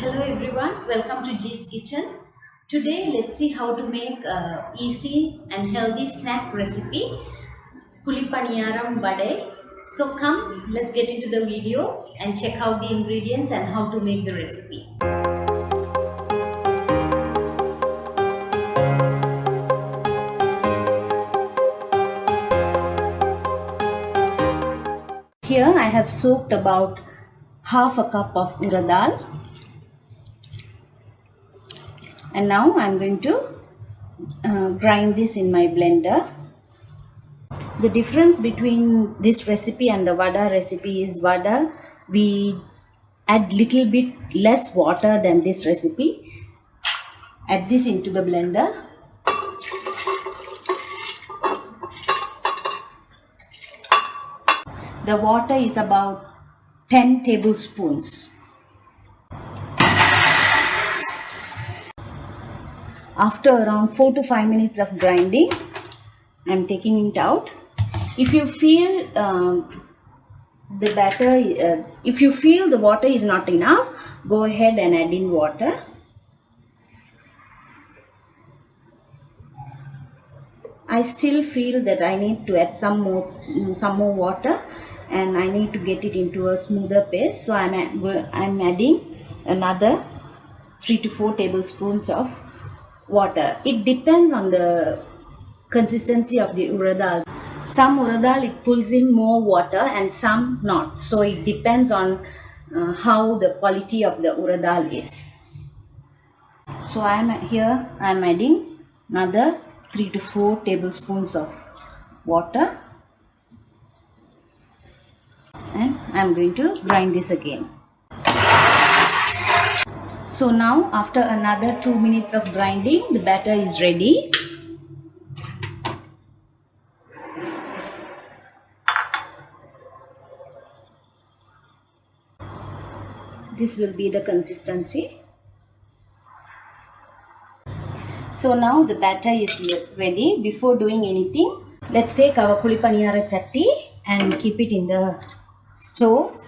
Hello everyone, welcome to G's Kitchen. Today let's see how to make a easy and healthy snack recipe, Kuzhi Paniyaram Vade. So come, let's get into the video and check out the ingredients and how to make the recipe. Here I have soaked about half a cup of urad dal. And now I am going to grind this in my blender. The difference between this recipe and the vada recipe is vada we add little bit less water than this recipe. Add this into the blender. The water is about 10 tablespoons. After around 4 to 5 minutes of grinding, I am taking it out. If you feel the water is not enough, go ahead and add in water. I still feel that I need to add some more water, and I need to get it into a smoother paste. So I'm adding another 3 to 4 tablespoons of water. It depends on the consistency of the urad dal. Some urad dal it pulls in more water and some not. So it depends on how the quality of the urad dal is. So I'm adding another 3 to 4 tablespoons of water, and I'm going to grind this again. So now after another 2 minutes of grinding, the batter is ready. This will be the consistency. So now the batter is ready. Before doing anything, let's take our Kuzhi Paniyara chatti and keep it in the stove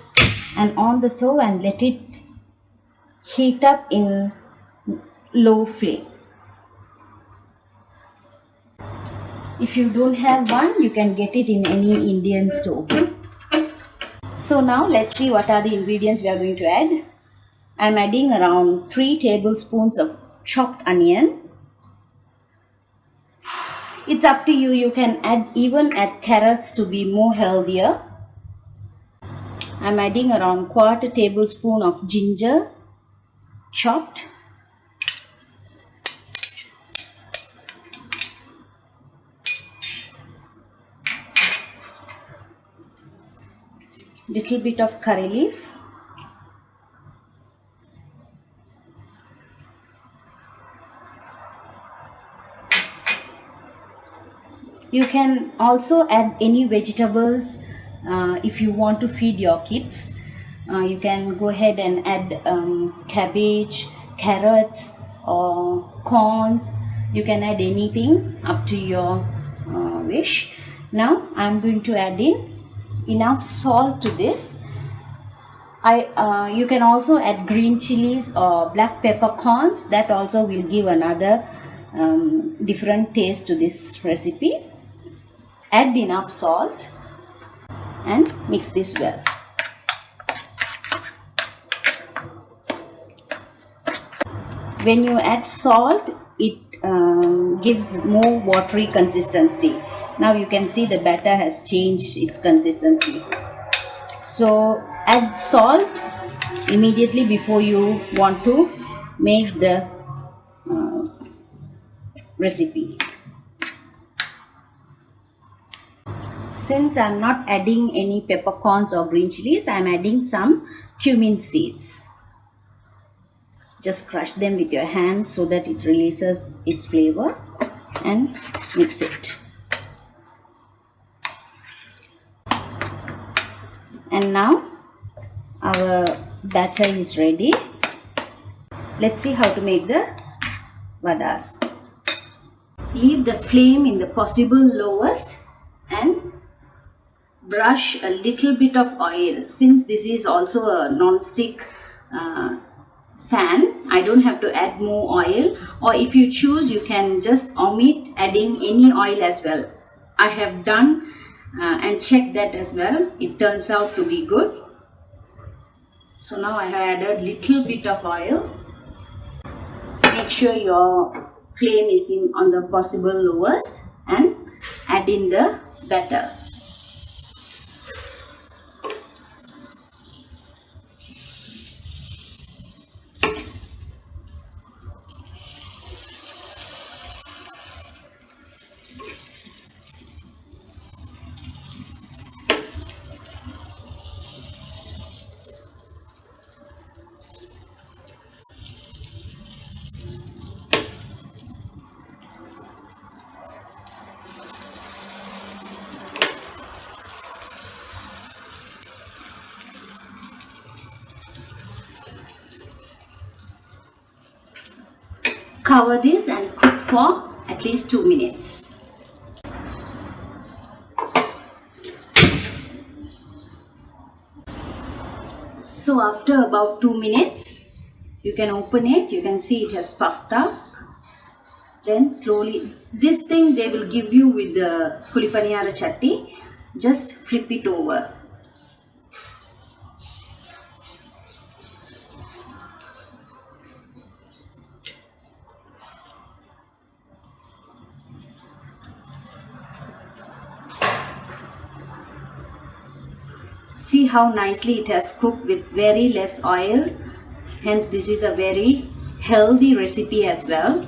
and on the stove and let it heat up in low flame. If you don't have one, you can get it in any Indian stove. So now let's see what are the ingredients we are going to add. I am adding around 3 tablespoons of chopped onion. It's up to you. You can add carrots to be more healthier. I am adding around 1/4 tablespoon of ginger chopped. Little bit of curry leaf. You can also add any vegetables if you want to feed your kids. You can go ahead and add cabbage, carrots, or corns. You can add anything up to your wish. Now I am going to add in enough salt to this. You can also add green chilies or black peppercorns. That also will give another different taste to this recipe. Add enough salt and mix this well. When you add salt, it gives more watery consistency. Now you can see the batter has changed its consistency. So add salt immediately before you want to make the recipe. Since I am not adding any peppercorns or green chilies, I am adding some cumin seeds. Just crush them with your hands so that it releases its flavor and mix it. And now our batter is ready. Let's see how to make the vadas. Leave the flame in the possible lowest and brush a little bit of oil. Since this is also a non-stick pan. I don't have to add more oil, or if you choose, you can just omit adding any oil as well. I have done and checked that as well. It turns out to be good. So now I have added little bit of oil. Make sure your flame is on the possible lowest and add in the batter. Cover this and cook for at least 2 minutes. So after about 2 minutes, you can open it. You can see it has puffed up. Then slowly, this thing they will give you with the Kuzhi Paniyaram chutney. Just flip it over. See how nicely it has cooked with very less oil. Hence this is a very healthy recipe as well.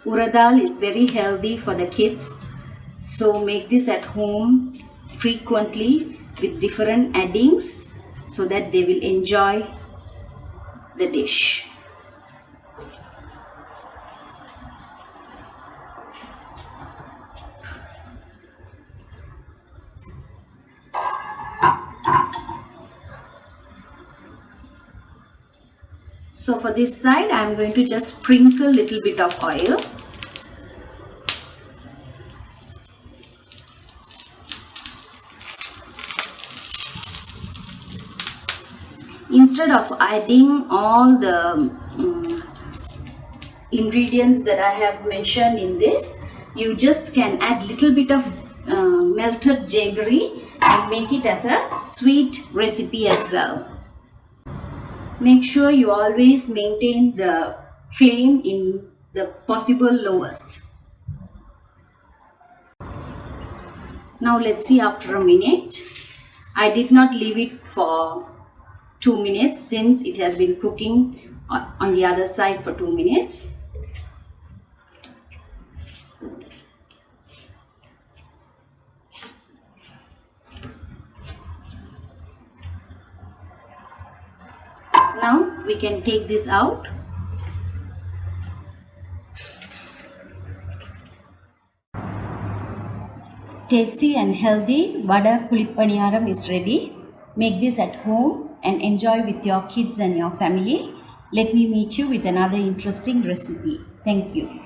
Urad dal is very healthy for the kids. So make this at home frequently with different addings so that they will enjoy the dish. So for this side, I am going to just sprinkle a little bit of oil. Instead of adding all the ingredients that I have mentioned in this, you just can add little bit of melted jaggery and make it as a sweet recipe as well. Make sure you always maintain the flame in the possible lowest. Now let's see after a minute. I did not leave it for 2 minutes since it has been cooking on the other side for 2 minutes. Now we can take this out. Tasty and healthy Vada Kuzhi Paniyaram is ready. Make this at home and enjoy with your kids and your family. Let me meet you with another interesting recipe. Thank you.